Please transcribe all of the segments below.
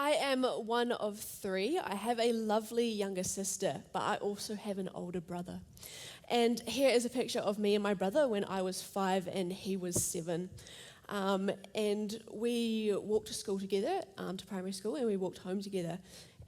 I am one of three. I have a lovely younger sister, but I also have an older brother. And here is a picture of me and my brother when I was 5 and he was 7. And we walked to school together, to primary school, and we walked home together.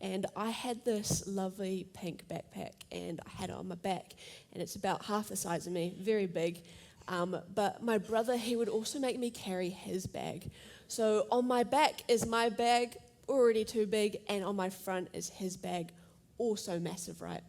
And I had this lovely pink backpack, and I had it on my back, and it's about half the size of me, very big. But my brother, he would also make me carry his bag. So on my back is my bag, already too big, and on my front is his bag, also massive, right?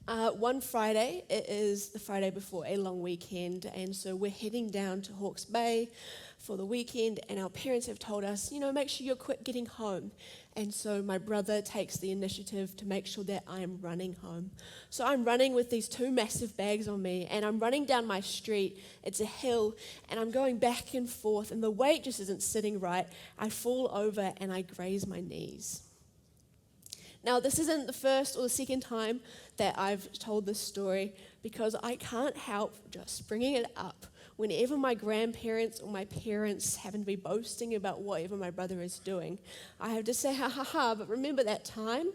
One Friday, it is the Friday before a long weekend, and so we're heading down to Hawke's Bay for the weekend, and our parents have told us, make sure you're quick getting home. And so my brother takes the initiative to make sure that I am running home. So I'm running with these 2 massive bags on me, and I'm running down my street. It's a hill, and I'm going back and forth, and the weight just isn't sitting right. I fall over, and I graze my knees. Now, this isn't the first or the second time that I've told this story, because I can't help just bringing it up whenever my grandparents or my parents happen to be boasting about whatever my brother is doing. I have to say, ha ha ha, but remember that time?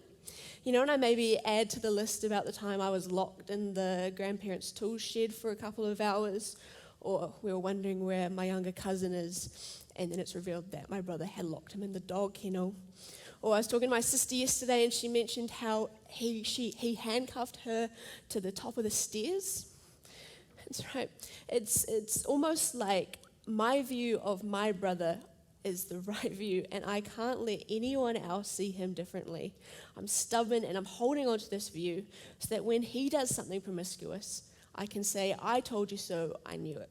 And I maybe add to the list about the time I was locked in the grandparents' tool shed for a couple of hours, or we were wondering where my younger cousin is, and then it's revealed that my brother had locked him in the dog kennel. Or I was talking to my sister yesterday, and she mentioned how he handcuffed her to the top of the stairs. That's right. It's almost like my view of my brother is the right view, and I can't let anyone else see him differently. I'm stubborn, and I'm holding on to this view so that when he does something promiscuous, I can say, I told you so, I knew it.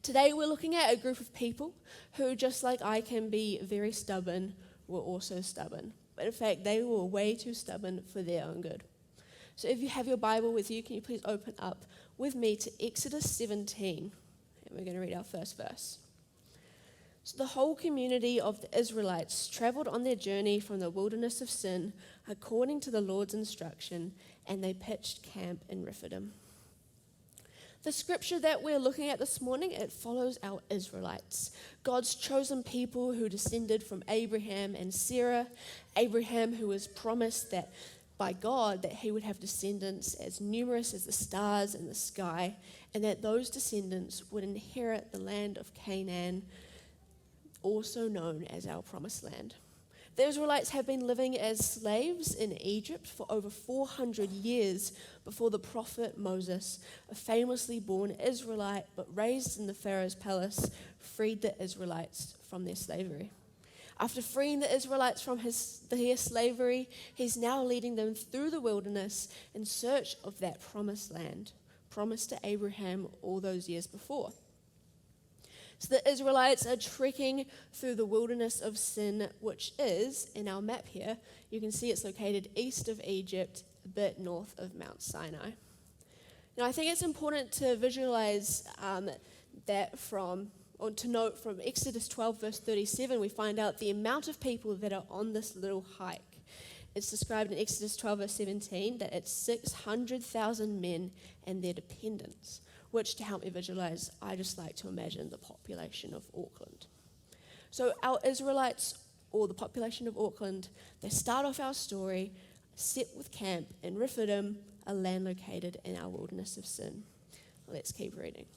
Today we're looking at a group of people who, just like I can be very stubborn, were also stubborn. But in fact, they were way too stubborn for their own good. So if you have your Bible with you, can you please open up with me to Exodus 17, and we're going to read our first verse. So the whole community of the Israelites traveled on their journey from the wilderness of Sin according to the Lord's instruction, and they pitched camp in Rephidim. The scripture that we're looking at this morning, it follows our Israelites, God's chosen people who descended from Abraham and Sarah. Abraham, who was promised that by God that he would have descendants as numerous as the stars in the sky, and that those descendants would inherit the land of Canaan, also known as our promised land. The Israelites have been living as slaves in Egypt for over 400 years before the prophet Moses, a famously born Israelite but raised in the Pharaoh's palace, freed the Israelites from their slavery. After freeing the Israelites from their slavery, he's now leading them through the wilderness in search of that promised land, promised to Abraham all those years before. So the Israelites are trekking through the wilderness of Sin, which is, in our map here, you can see it's located east of Egypt, a bit north of Mount Sinai. Now, I think it's important to visualize to note from Exodus 12, verse 37, we find out the amount of people that are on this little hike. It's described in Exodus 12, verse 17, that it's 600,000 men and their dependents, which, to help me visualize, I just like to imagine the population of Auckland. So our Israelites, or the population of Auckland, they start off our story set with camp in Rephidim, a land located in our wilderness of Sin. Let's keep reading.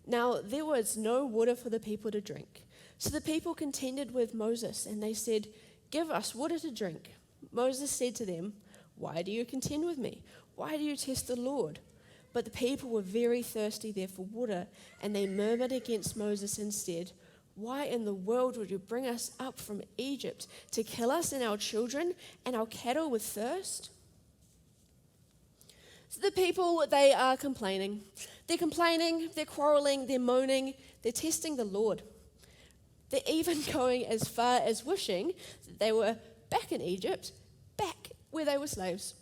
Now there was no water for the people to drink. So the people contended with Moses, and they said, "Give us water to drink." Moses said to them, "Why do you contend with me? Why do you test the Lord?" But the people were very thirsty there for water, and they murmured against Moses and said, "Why in the world would you bring us up from Egypt to kill us and our children and our cattle with thirst?" So the people, they are complaining. They're complaining, they're quarreling, they're moaning, they're testing the Lord. They're even going as far as wishing that they were back in Egypt, back where they were slaves.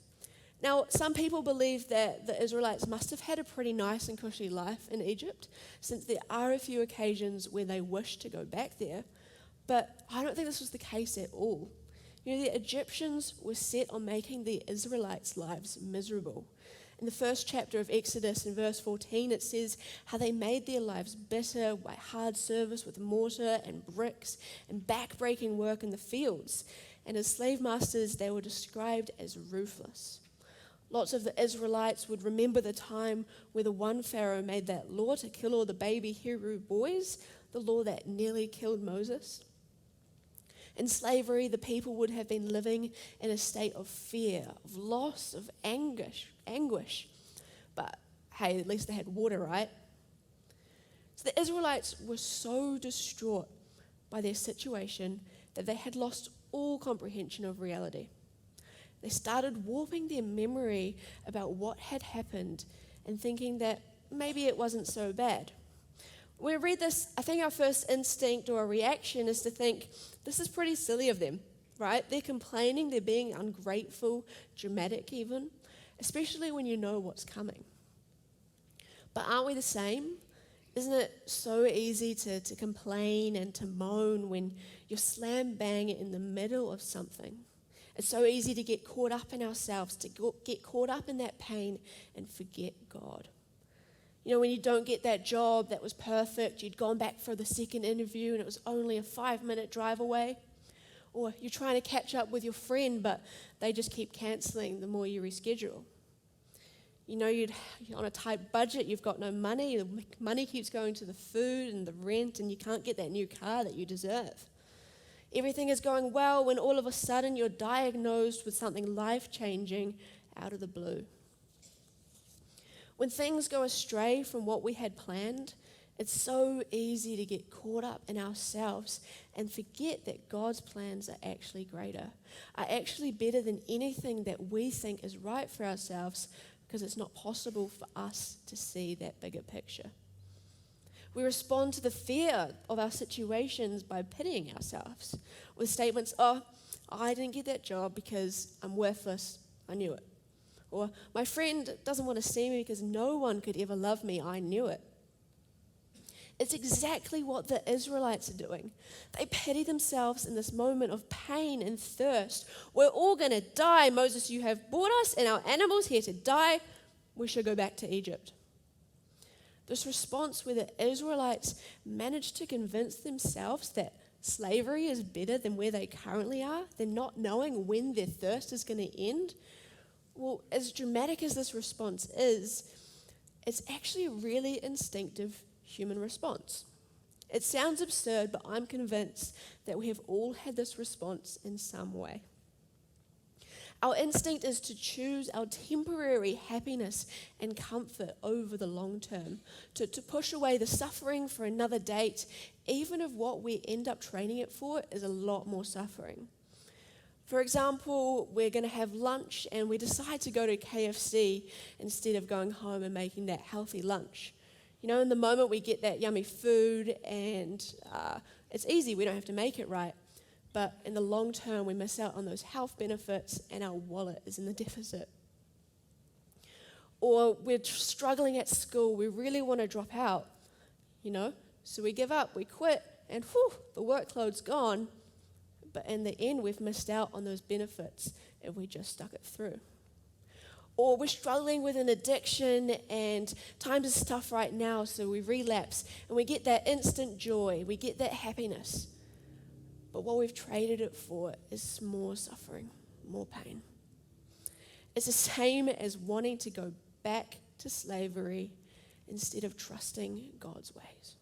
Now, some people believe that the Israelites must have had a pretty nice and cushy life in Egypt, since there are a few occasions where they wish to go back there, but I don't think this was the case at all. The Egyptians were set on making the Israelites' lives miserable. In the first chapter of Exodus, in verse 14, it says how they made their lives bitter by hard service with mortar and bricks and back-breaking work in the fields. And as slave masters, they were described as ruthless. Lots of the Israelites would remember the time where the one Pharaoh made that law to kill all the baby Hebrew boys, the law that nearly killed Moses. In slavery, the people would have been living in a state of fear, of loss, of anguish. But hey, at least they had water, right? So the Israelites were so distraught by their situation that they had lost all comprehension of reality. They started warping their memory about what had happened and thinking that maybe it wasn't so bad. When we read this, I think our first instinct or reaction is to think, this is pretty silly of them, right? They're complaining, they're being ungrateful, dramatic even, especially when you know what's coming. But aren't we the same? Isn't it so easy to complain and to moan when you're slam bang in the middle of something? It's so easy to get caught up in ourselves, to get caught up in that pain and forget God. You know, when you don't get that job that was perfect, you'd gone back for the second interview and it was only a 5-minute drive away. Or you're trying to catch up with your friend, but they just keep cancelling the more you reschedule. You know, you're on a tight budget, you've got no money, the money keeps going to the food and the rent, and you can't get that new car that you deserve. Everything is going well when all of a sudden you're diagnosed with something life-changing out of the blue. When things go astray from what we had planned, it's so easy to get caught up in ourselves and forget that God's plans are actually greater, are actually better than anything that we think is right for ourselves, because it's not possible for us to see that bigger picture. We respond to the fear of our situations by pitying ourselves with statements, oh, I didn't get that job because I'm worthless, I knew it. Or my friend doesn't want to see me because no one could ever love me, I knew it. It's exactly what the Israelites are doing. They pity themselves in this moment of pain and thirst. We're all going to die. Moses, you have brought us and our animals here to die. We should go back to Egypt. This response where the Israelites managed to convince themselves that slavery is better than where they currently are, they're not knowing when their thirst is going to end. Well, as dramatic as this response is, it's actually a really instinctive human response. It sounds absurd, but I'm convinced that we have all had this response in some way. Our instinct is to choose our temporary happiness and comfort over the long term, to push away the suffering for another date, even if what we end up trading it for is a lot more suffering. For example, we're going to have lunch and we decide to go to KFC instead of going home and making that healthy lunch. You know, in the moment we get that yummy food and it's easy, we don't have to make it right. But in the long term, we miss out on those health benefits and our wallet is in the deficit. Or we're struggling at school, we really want to drop out, you know, so we give up, we quit, and the workload's gone. But in the end, we've missed out on those benefits if we just stuck it through. Or we're struggling with an addiction and times is tough right now, so we relapse and we get that instant joy, we get that happiness. But what we've traded it for is more suffering, more pain. It's the same as wanting to go back to slavery instead of trusting God's ways.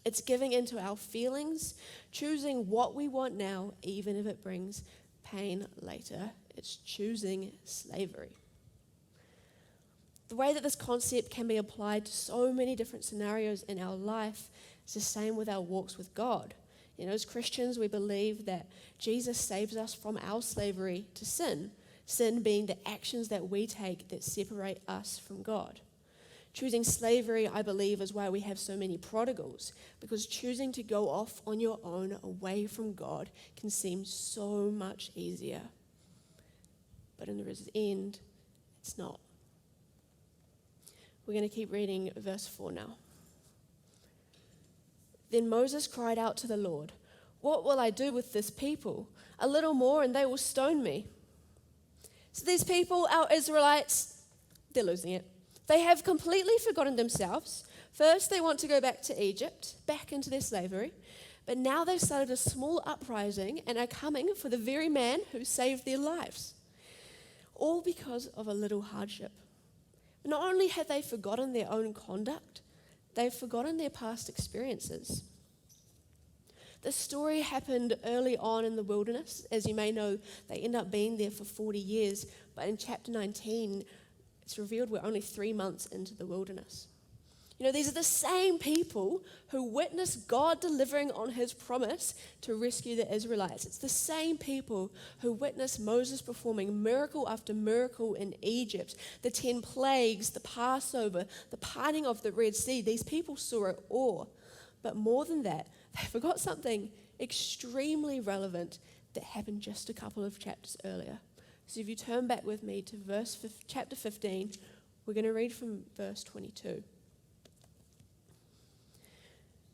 It's giving into our feelings, choosing what we want now, even if it brings pain later. It's choosing slavery. The way that this concept can be applied to so many different scenarios in our life is the same with our walks with God. You know, as Christians, we believe that Jesus saves us from our slavery to sin, sin being the actions that we take that separate us from God. Choosing slavery, I believe, is why we have so many prodigals, because choosing to go off on your own away from God can seem so much easier. But in the end, it's not. We're going to keep reading verse 4 now. Then Moses cried out to the Lord, "What will I do with this people? A little more and they will stone me." So these people, our Israelites, they're losing it. They have completely forgotten themselves. First, they want to go back to Egypt, back into their slavery. But now they've started a small uprising and are coming for the very man who saved their lives. All because of a little hardship. Not only have they forgotten their own conduct, they've forgotten their past experiences. The story happened early on in the wilderness. As you may know, they end up being there for 40 years. But in chapter 19, it's revealed we're only 3 months into the wilderness. You know, these are the same people who witnessed God delivering on his promise to rescue the Israelites. It's the same people who witnessed Moses performing miracle after miracle in Egypt, the 10 plagues, the Passover, the parting of the Red Sea. These people saw it all. But more than that, they forgot something extremely relevant that happened just a couple of chapters earlier. So if you turn back with me to chapter 15, we're going to read from verse 22.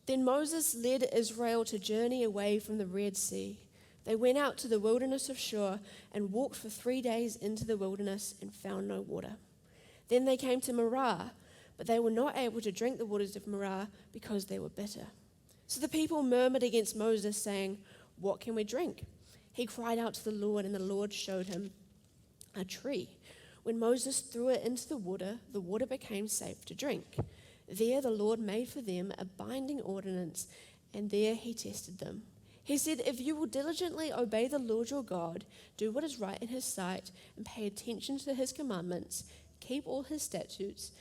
Then Moses led Israel to journey away from the Red Sea. They went out to the wilderness of Shur and walked for 3 days into the wilderness and found no water. Then they came to Marah, but they were not able to drink the waters of Marah because they were bitter. So the people murmured against Moses, saying, "What can we drink?" He cried out to the Lord, and the Lord showed him a tree. When Moses threw it into the water became safe to drink. There the Lord made for them a binding ordinance, and there he tested them. He said, "If you will diligently obey the Lord your God, do what is right in his sight, and pay attention to his commandments, keep all his statutes,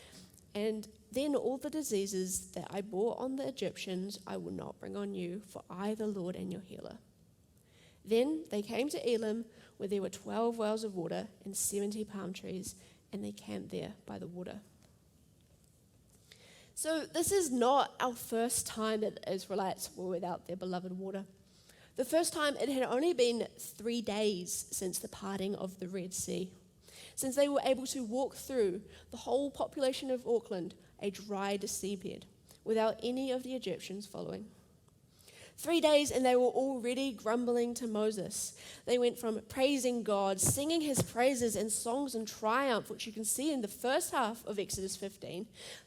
and then all the diseases that I brought on the Egyptians I will not bring on you, for I, the Lord, am your healer." Then they came to Elim, where there were 12 wells of water and 70 palm trees, and they camped there by the water. So this is not our first time that the Israelites were without their beloved water. The first time, it had only been 3 days since the parting of the Red Sea, since they were able to walk through the whole population of Auckland, a dried seabed, without any of the Egyptians following. 3 days and they were already grumbling to Moses. They went from praising God, singing his praises and songs in triumph, which you can see in the first half of Exodus 15,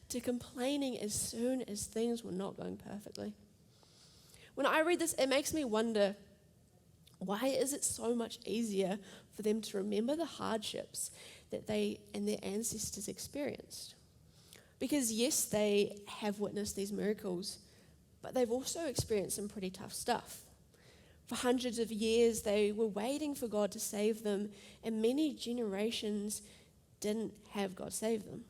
to complaining as soon as things were not going perfectly. When I read this, it makes me wonder, why is it so much easier for them to remember the hardships that they and their ancestors experienced? Because yes, they have witnessed these miracles, but they've also experienced some pretty tough stuff. For hundreds of years, they were waiting for God to save them, and many generations didn't have God save them.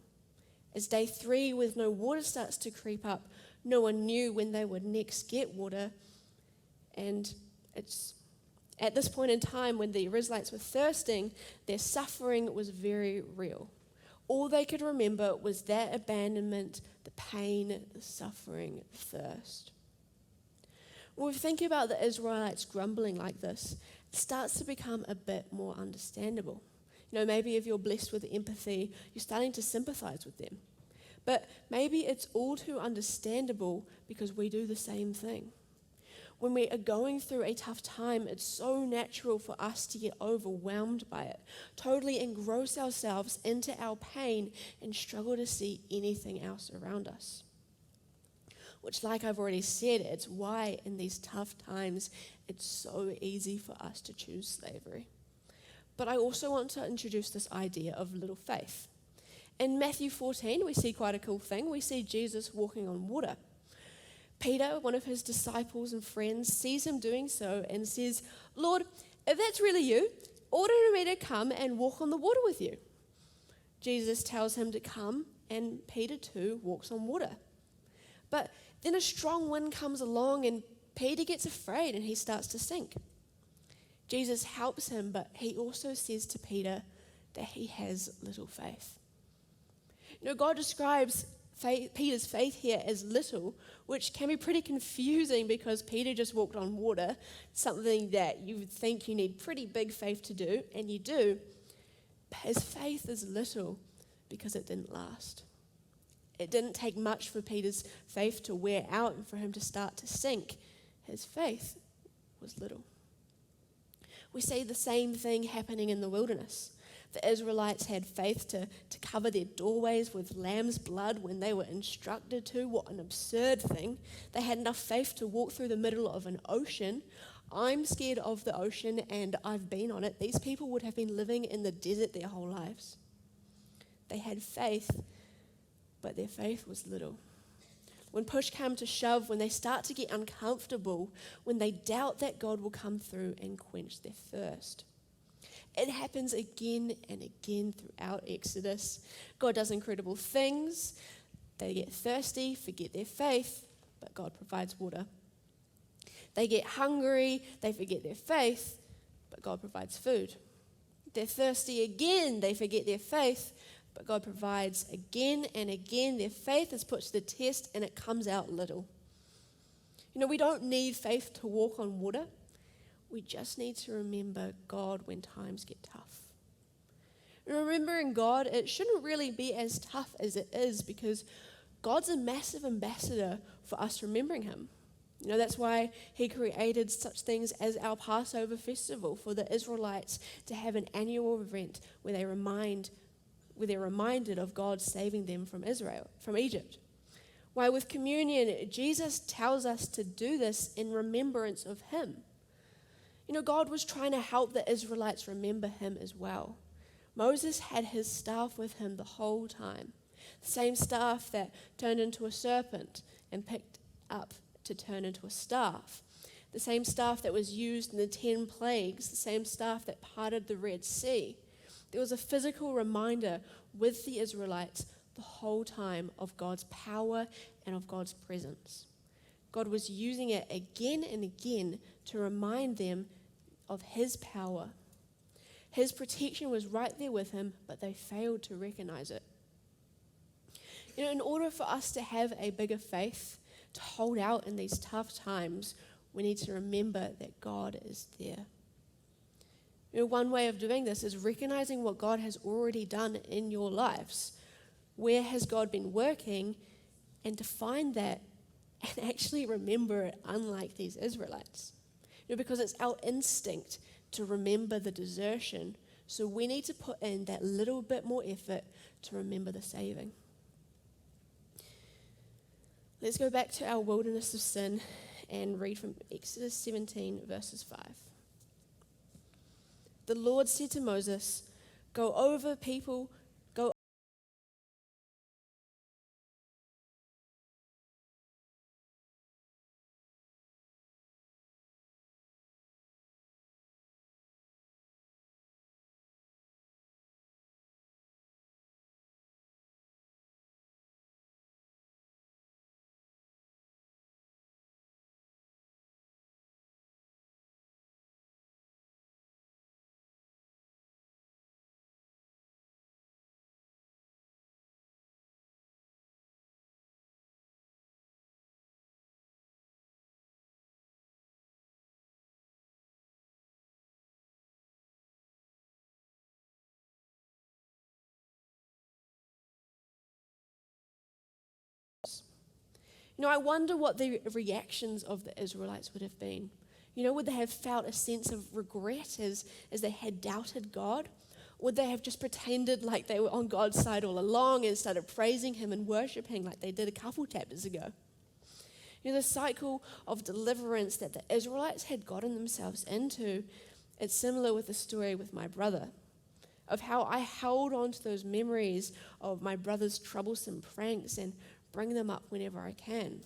As day 3, with no water, starts to creep up, no one knew when they would next get water. And it's at this point in time when the Israelites were thirsting, their suffering was very real. All they could remember was that abandonment, the pain, the suffering, the thirst. When we think about the Israelites grumbling like this, it starts to become a bit more understandable. You know, maybe if you're blessed with empathy, you're starting to sympathize with them. But maybe it's all too understandable because we do the same thing. When we are going through a tough time, it's so natural for us to get overwhelmed by it, totally engross ourselves into our pain and struggle to see anything else around us. Which, like I've already said, it's why in these tough times, it's so easy for us to choose slavery. But I also want to introduce this idea of little faith. In Matthew 14, we see quite a cool thing. We see Jesus walking on water. Peter, one of his disciples and friends, sees him doing so and says, "Lord, if that's really you, order me to come and walk on the water with you." Jesus tells him to come, and Peter too walks on water. But then a strong wind comes along and Peter gets afraid and he starts to sink. Jesus helps him, but he also says to Peter that he has little faith. You know, God describes Peter's faith here as little, which can be pretty confusing because Peter just walked on water, something that you would think you need pretty big faith to do, and you do. But his faith is little because it didn't last. It didn't take much for Peter's faith to wear out and for him to start to sink. His faith was little. We see the same thing happening in the wilderness. The Israelites had faith to cover their doorways with lamb's blood when they were instructed to. What an absurd thing. They had enough faith to walk through the middle of an ocean. I'm scared of the ocean and I've been on it. These people would have been living in the desert their whole lives. They had faith, but their faith was little. When push comes to shove, when they start to get uncomfortable, when they doubt that God will come through and quench their thirst. It happens again and again throughout Exodus. God does incredible things. They get thirsty, forget their faith, but God provides water. They get hungry, they forget their faith, but God provides food. They're thirsty again, they forget their faith, but God provides again and again. Their faith is put to the test and it comes out little. We don't need faith to walk on water. We just need to remember God when times get tough. And remembering God, it shouldn't really be as tough as it is because God's a massive ambassador for us remembering him. That's why he created such things as our Passover festival for the Israelites to have an annual event where they're reminded of God saving them from Egypt. Why with communion, Jesus tells us to do this in remembrance of him. God was trying to help the Israelites remember him as well. Moses had his staff with him the whole time. The same staff that turned into a serpent and picked up to turn into a staff. The same staff that was used in the 10 plagues. The same staff that parted the Red Sea. There was a physical reminder with the Israelites the whole time of God's power and of God's presence. God was using it again and again to remind them of his power. His protection was right there with him, but they failed to recognize it. In order for us to have a bigger faith, to hold out in these tough times, we need to remember that God is there. One way of doing this is recognizing what God has already done in your lives. Where has God been working? And to find that and actually remember it, unlike these Israelites. Because it's our instinct to remember the desertion. So we need to put in that little bit more effort to remember the saving. Let's go back to our wilderness of sin and read from Exodus 17, verses 5. The Lord said to Moses, go over people, go I wonder what the reactions of the Israelites would have been. Would they have felt a sense of regret as they had doubted God? Would they have just pretended like they were on God's side all along and started praising him and worshiping like they did a couple chapters ago? The cycle of deliverance that the Israelites had gotten themselves into, it's similar with the story with my brother, of how I held on to those memories of my brother's troublesome pranks and bring them up whenever I can.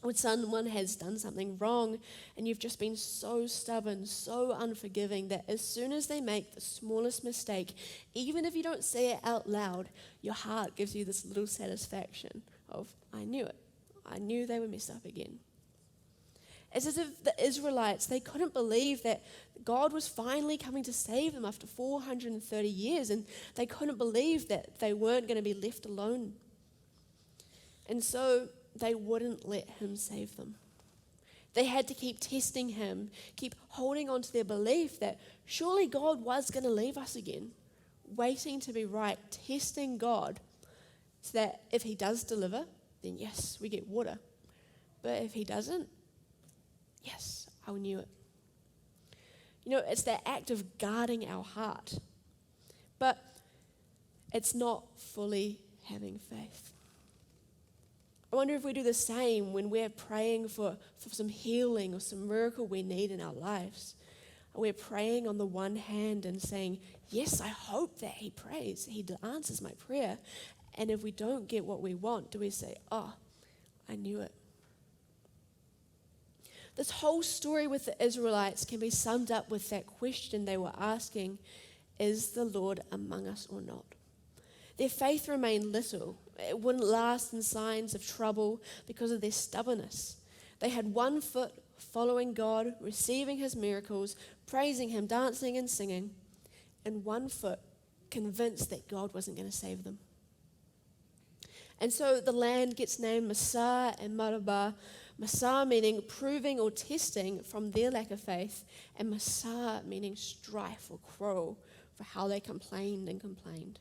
When someone has done something wrong and you've just been so stubborn, so unforgiving that as soon as they make the smallest mistake, even if you don't say it out loud, your heart gives you this little satisfaction of, I knew it. I knew they would mess up again. It's as if the Israelites, they couldn't believe that God was finally coming to save them after 430 years, and they couldn't believe that they weren't going to be left alone. And so they wouldn't let him save them. They had to keep testing him, keep holding on to their belief that surely God was going to leave us again, waiting to be right, testing God so that if he does deliver, then yes, we get water. But if he doesn't, yes, I knew it. It's that act of guarding our heart. But it's not fully having faith. I wonder if we do the same when we're praying for some healing or some miracle we need in our lives. We're praying on the one hand and saying, yes, I hope that he answers my prayer. And if we don't get what we want, do we say, oh, I knew it? This whole story with the Israelites can be summed up with that question they were asking, is the Lord among us or not? Their faith remained little. It wouldn't last in signs of trouble because of their stubbornness. They had one foot following God, receiving his miracles, praising him, dancing and singing, and one foot convinced that God wasn't going to save them. And so the land gets named Massah and Meribah. Massah meaning proving or testing from their lack of faith, and Massah meaning strife or quarrel for how they complained and complained.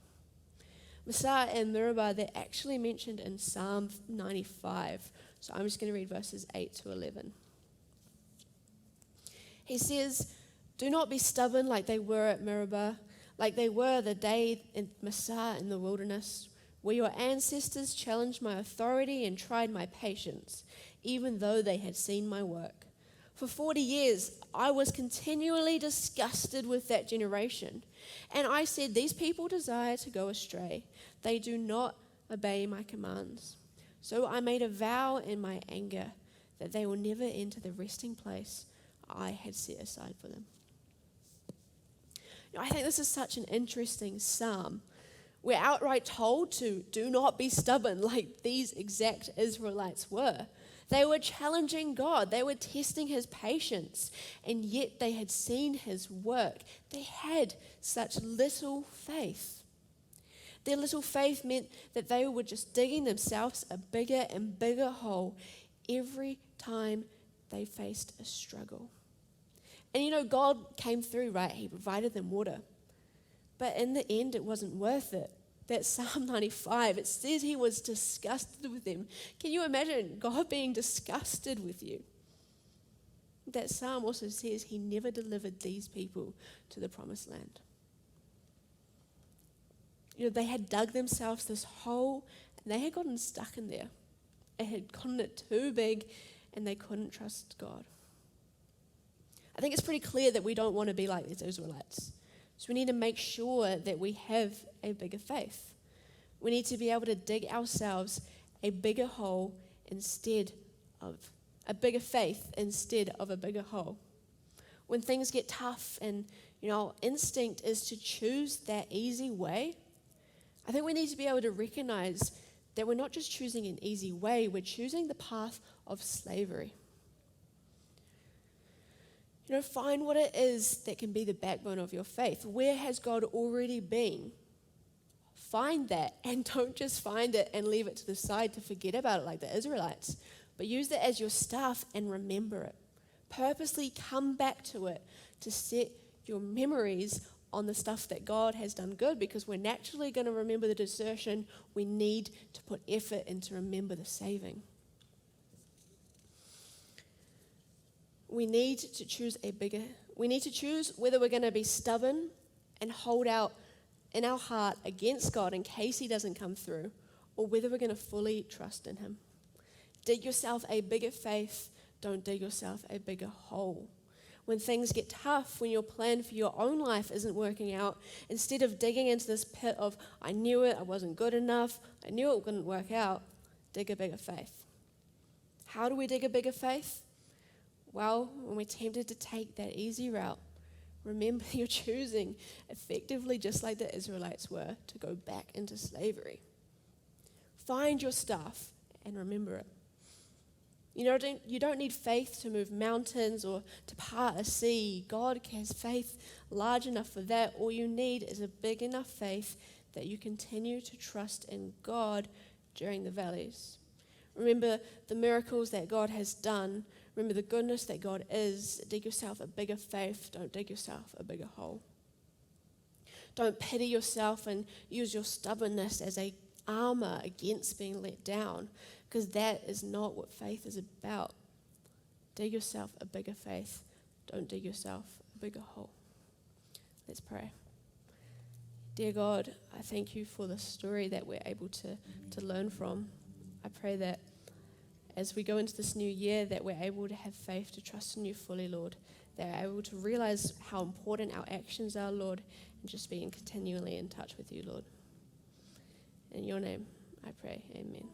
Massah and Meribah, they're actually mentioned in Psalm 95. So I'm just going to read verses 8 to 11. He says, do not be stubborn like they were at Meribah, like they were the day in Massah in the wilderness, where your ancestors challenged my authority and tried my patience, even though they had seen my work. For 40 years, I was continually disgusted with that generation. And I said, these people desire to go astray. They do not obey my commands. So I made a vow in my anger that they will never enter the resting place I had set aside for them. I think this is such an interesting psalm. We're outright told to do not be stubborn like these exact Israelites were. They were challenging God. They were testing his patience. And yet they had seen his work. They had such little faith. Their little faith meant that they were just digging themselves a bigger and bigger hole every time they faced a struggle. And God came through, right? He provided them water. But in the end, it wasn't worth it. That Psalm 95, it says he was disgusted with them. Can you imagine God being disgusted with you? That psalm also says he never delivered these people to the promised land. They had dug themselves this hole and they had gotten stuck in there. It had gotten it too big and they couldn't trust God. I think it's pretty clear that we don't want to be like these Israelites. So we need to make sure that we have a bigger faith. We need to be able to dig ourselves a bigger hole instead of a bigger faith instead of a bigger hole. When things get tough and our instinct is to choose that easy way, I think we need to be able to recognize that we're not just choosing an easy way, we're choosing the path of slavery. Find what it is that can be the backbone of your faith. Where has God already been? Find that, and don't just find it and leave it to the side to forget about it like the Israelites, but use it as your staff and remember it. Purposely come back to it to set your memories on the stuff that God has done good, because we're naturally going to remember the desertion. We need to put effort into remember the saving. We need to choose whether we're going to be stubborn and hold out in our heart against God in case he doesn't come through, or whether we're going to fully trust in him. Dig yourself a bigger faith. Don't dig yourself a bigger hole. When things get tough, when your plan for your own life isn't working out, instead of digging into this pit of, I knew it, I wasn't good enough, I knew it wouldn't work out, dig a bigger faith. How do we dig a bigger faith? Well, when we're tempted to take that easy route, remember you're choosing effectively, just like the Israelites were, to go back into slavery. Find your stuff and remember it. You don't need faith to move mountains or to part a sea. God has faith large enough for that. All you need is a big enough faith that you continue to trust in God during the valleys. Remember the miracles that God has done. Remember the goodness that God is. Dig yourself a bigger faith. Don't dig yourself a bigger hole. Don't pity yourself and use your stubbornness as a armor against being let down, because that is not what faith is about. Dig yourself a bigger faith. Don't dig yourself a bigger hole. Let's pray. Dear God, I thank you for the story that we're able to learn from. I pray that as we go into this new year, that we're able to have faith to trust in you fully, Lord. That we're able to realize how important our actions are, Lord, and just being continually in touch with you, Lord. In your name, I pray. Amen.